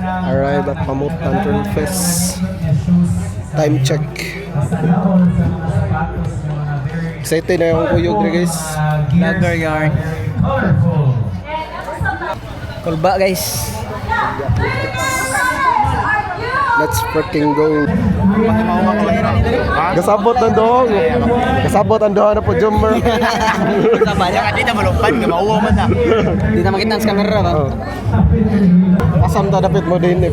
Arrive at Pamut Lantern Fest. Time check. Excited na yung kuyog na guys. Lager yarn. Kulba guys. Let's freaking go. Kasabot ang doon. Kasabot ang doon na po Jummer. Sabaya ka dito malumpan, mauwa man na. Di na makita sa camera ba? Asam ta dapat mo din eh.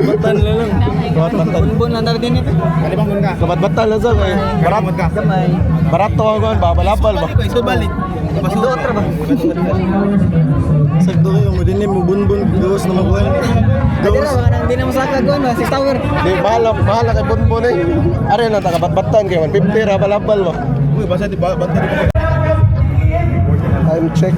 Batan lang. Batan. Bunbun lang dapat din ito. Kalibangon ka. Kabat-batan lang sa kay. Barat ka. Gamay. barato ako babalabal ba. Ito balik. Ito otra ba? Sagdo kayo mo din mo bunbun gawas na magwan. Gawas. Hindi na masaka gon ba si tower. Di bahala kay bunbun eh. Are lang ta kabat-batan kay 150 ra balabal ba. Uy, basta di ba basta di. Time check.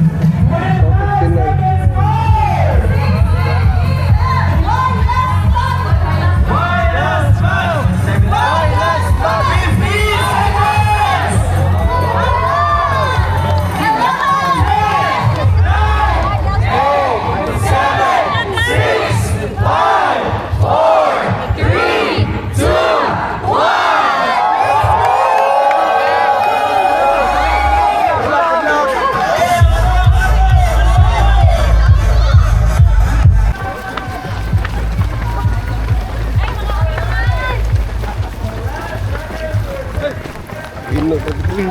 4:59.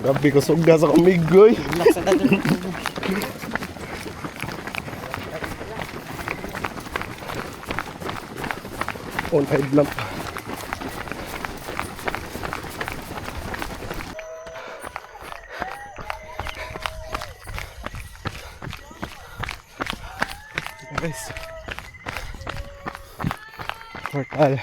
Grabe ko suga sa kamigoy. On headlamp. Guys. Portal.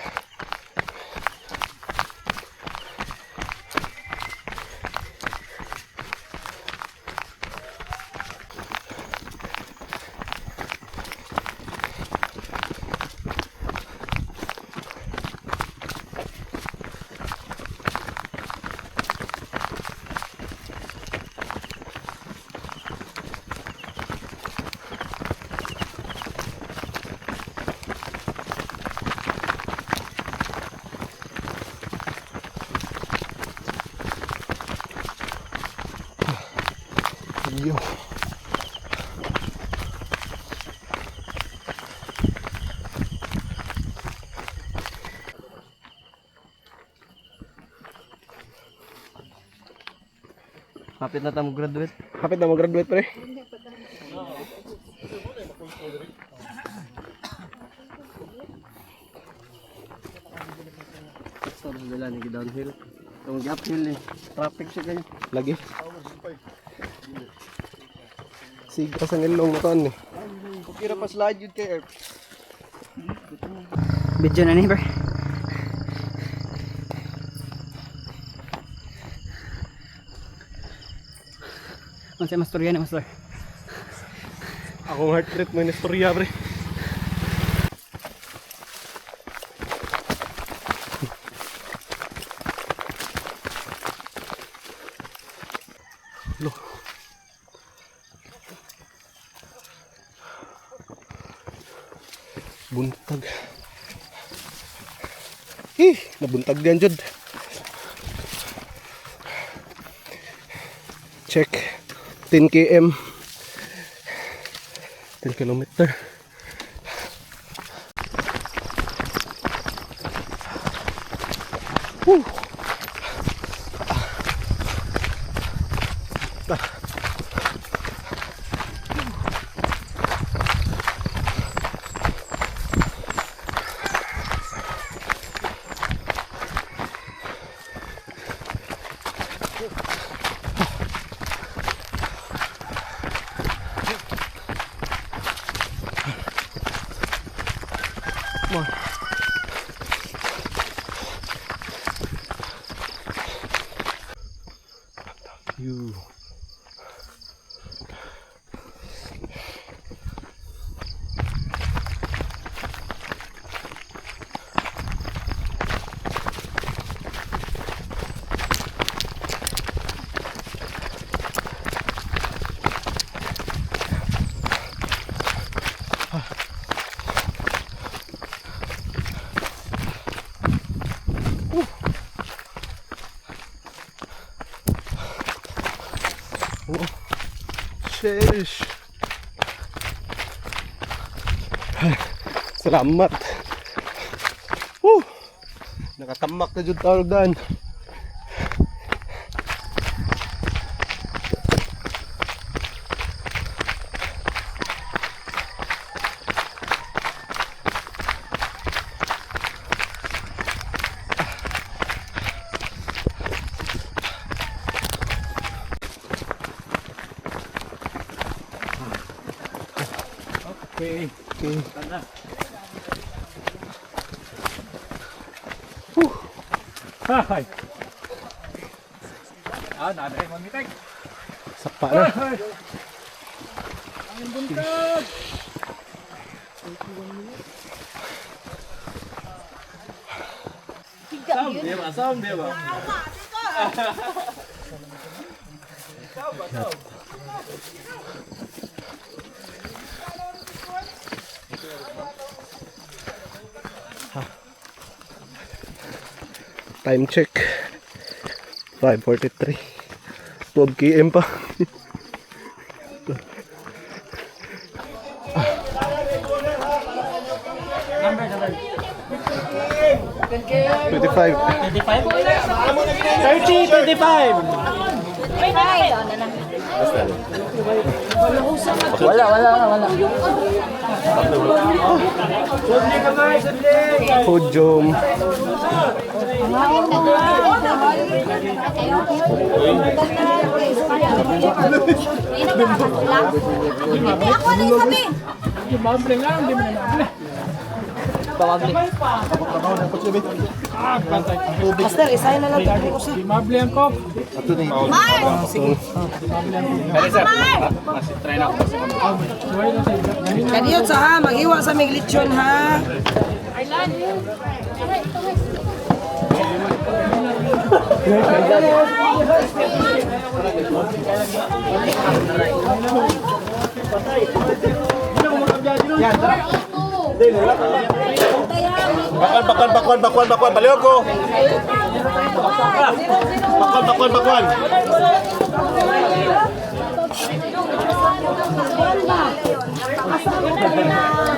Yo. Hapit na tayo graduate. Kapit na mag-graduate pre. Sa dala ni downhill. Tong uphill eh. Traffic siya kayo. Lagi. Siga sa ngilong mo kan eh. Kira pa slide yun kay Erp. Video na ni bro. Ano siya mastorya ni master? Akong heart rate mo yung istorya pre. Lo. Buntag. Nabuntag yan jud. Check 10 km 10 kilometer. Oh. Sheesh. Salamat. Nakatamak na dyan tawag daan. Okay. Okay. Tanda. Hay. Naday mamitek. Sapa na. Ang buntag. Sound dia ba? Time check 5:43. 12 km pa. $25. 30-25. Wala. Podium. Ako na yung sabi. Master, isahin na lang tayo ko sa. Kaniyot sa ha, maghiwa sa miglitsyon ha. Bakwan, baliw ko. Bakwan.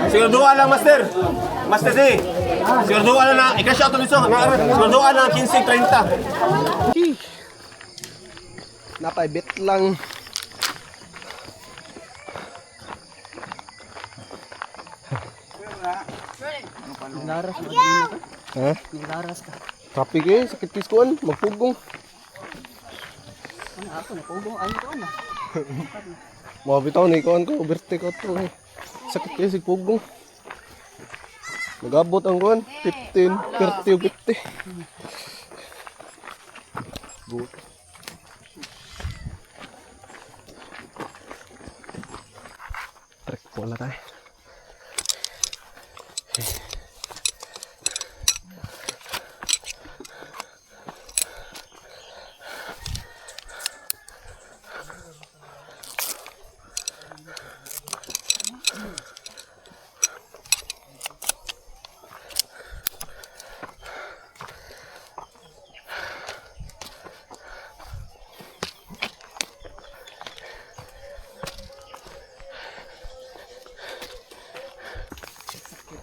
Siguraduhan lang, Master. Master Z. Siguraduhan na, i-cash out nito. Siguraduhan na 15-30. Napaibit lang. Ha? Nilaras ka. Traffic eh, sakit kiskuan, magpugong. Ano ako, napugong ano ko na. Mga bitaw na ikuan ko, uberte ko to eh. Sakit eh, sigpugong. Magabot ang kuan, 15, 30 o 50. Good. Trek wala tayo.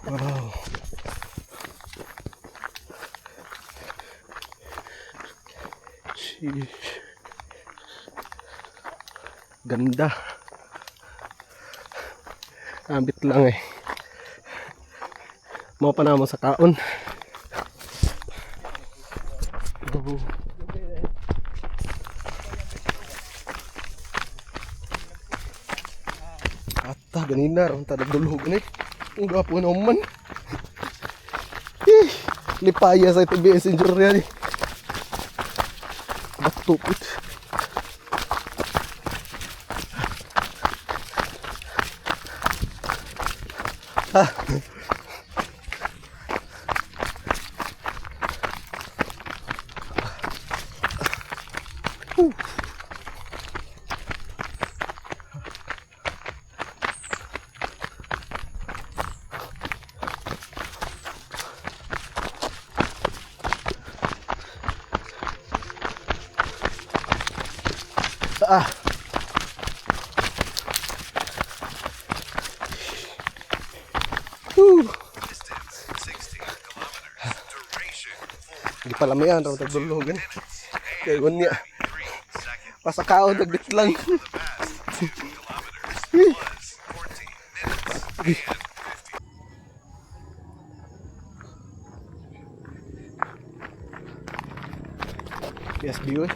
Wow. Sheesh. Ganda. Ambit lang eh. Mau pa naman sa kaon. Oh. Ata ganina ron ta nagdulog ni. Ang gapo naman. Lipaya sa ito messenger yan eh. Batupit. Ha. talamian raw tagdulugan. Kay unya. Pasakao dagbit lang. Yes, view.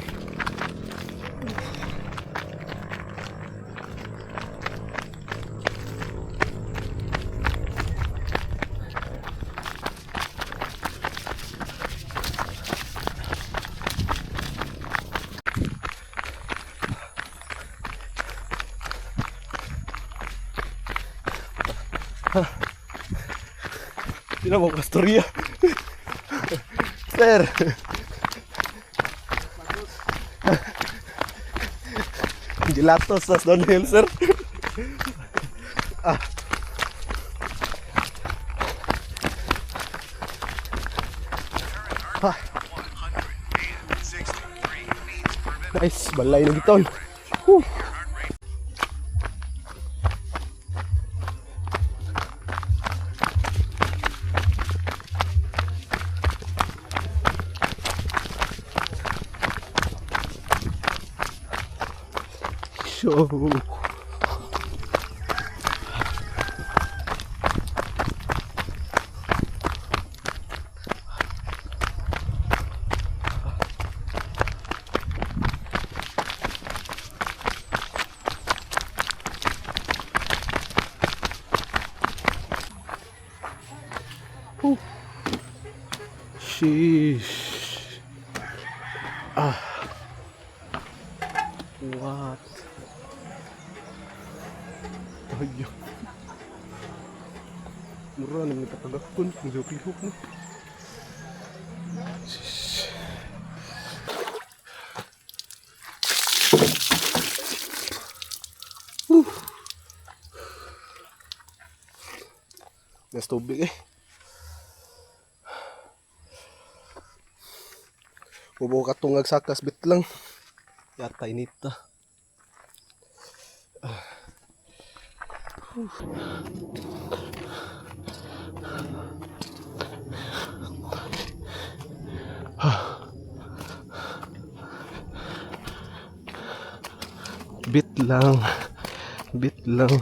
Tidak mau kasturya. Sir. Gelatos tas downhill, sir. Nice, balay na giton. Show. Sheesh. What? Ayo. Murah nih katagakon, lihok mo. Sheesh. Gas tubig eh. Bubuo ka tungag sakas bit lang. Yata inita. Bit lang. Bit lang.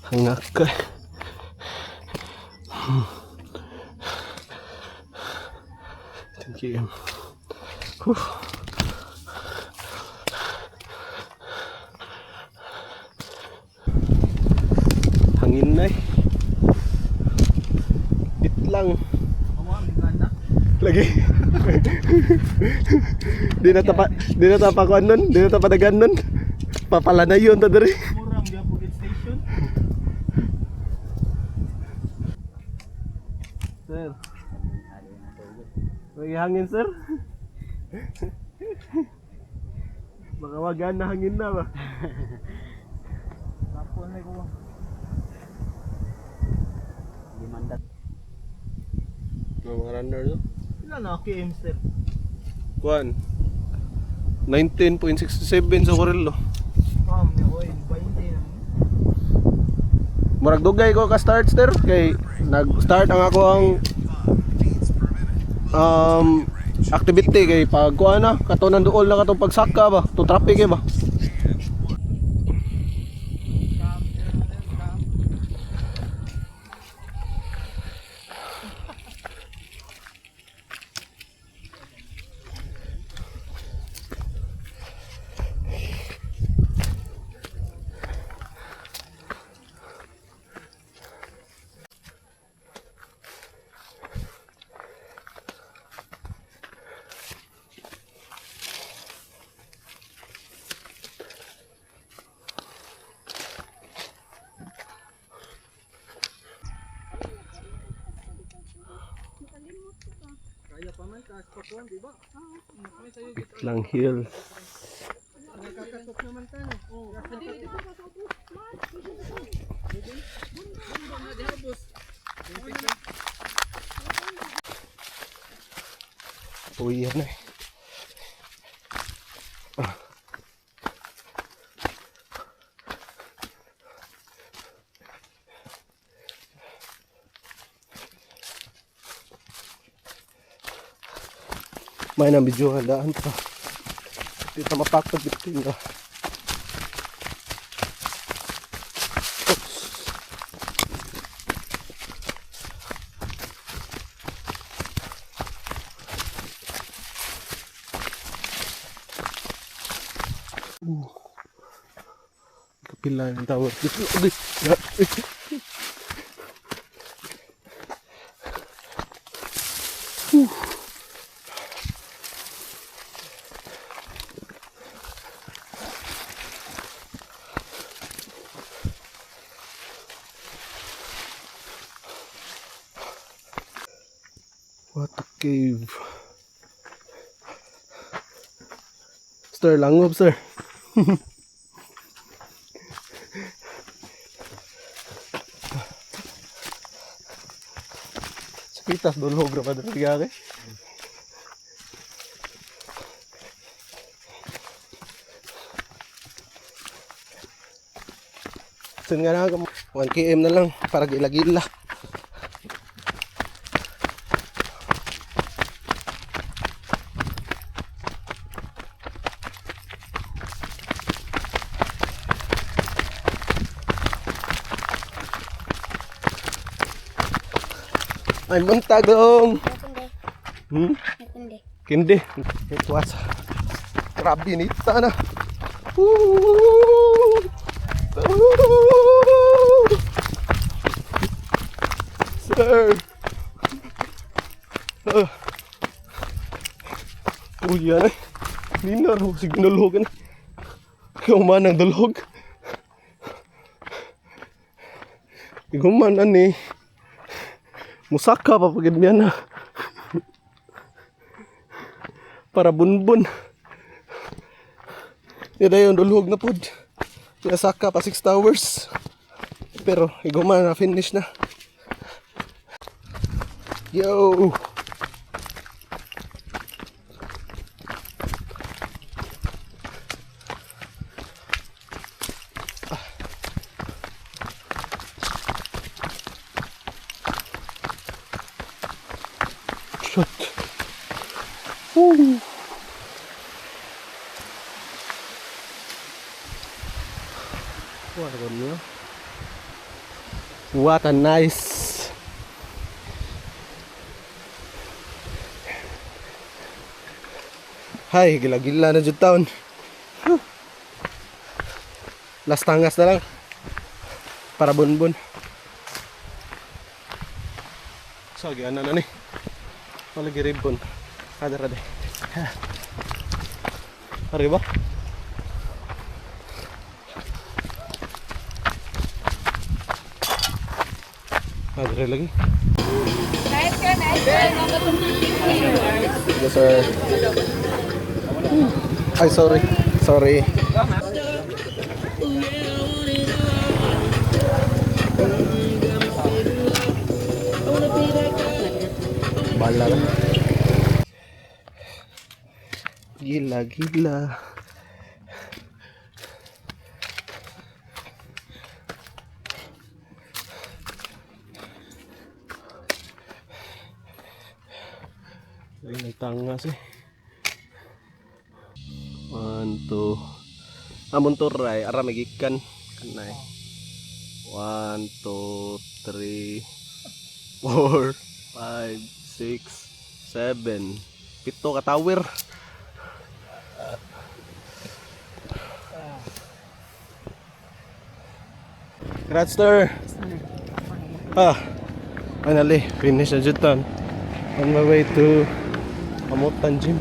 Hangak ka. Thank you. Hangin na eh. Bit lang. Lagi. Di na tapakuan nun. Di na tapadagan nun. Papala na yun ta diri. Murang Gapugit Station. Sir. May hangin, sir. Baka wagan na hangin na ba? Tapon na ko. Limandat. Mga runner no? Ilan na KM sir? Kuan. 19.67 sa Corello. May oil 20 na. Murag dugay ko ka start sir kay nag-start ang ako ang activity kay pag kuan na katunan duol na katong pagsaka ba to traffic ba. Lang hill. Oh iya nih. May na medyo handaan pa. Di ta mapakpag bitin ka. Kapila yung tower. What a cave. Sir, langob sir. Sakitas dulhog ra pa dito kay. Sun nga na 1 km na lang para gila-gila. Ay, muntag dong. Kindi. Ito asa. Grabe nita na. Sir. Yan eh. Linar mo. Sige nalhogan. Kuman ang dalhog. Iguman ani. Musaka pa pagid niya na. Para bunbun. Yan na yung dulhog na pod. Nasaka pa 6 towers. Pero iguman na finish na. Yo! Shot. Woo! What a nice. Hay, gila-gila na jud taon. Last tangas na lang. Para bunbun. So, giana na ni. Wala giribon. Ada-ada. Arriba. Ada lagi. Nice ka, nice ka. Yes, sir. Ay, sorry. Sorry. Bala lang. Gila-gila. Ay, nagtangas eh. 1, 2. Amon turay, ara magikan. Kanay. 1, 2, 3, 4, 5, 6, 7. 7 ka tower. Gratster. Finally, finish na jutan. On my way to Amutan Gym.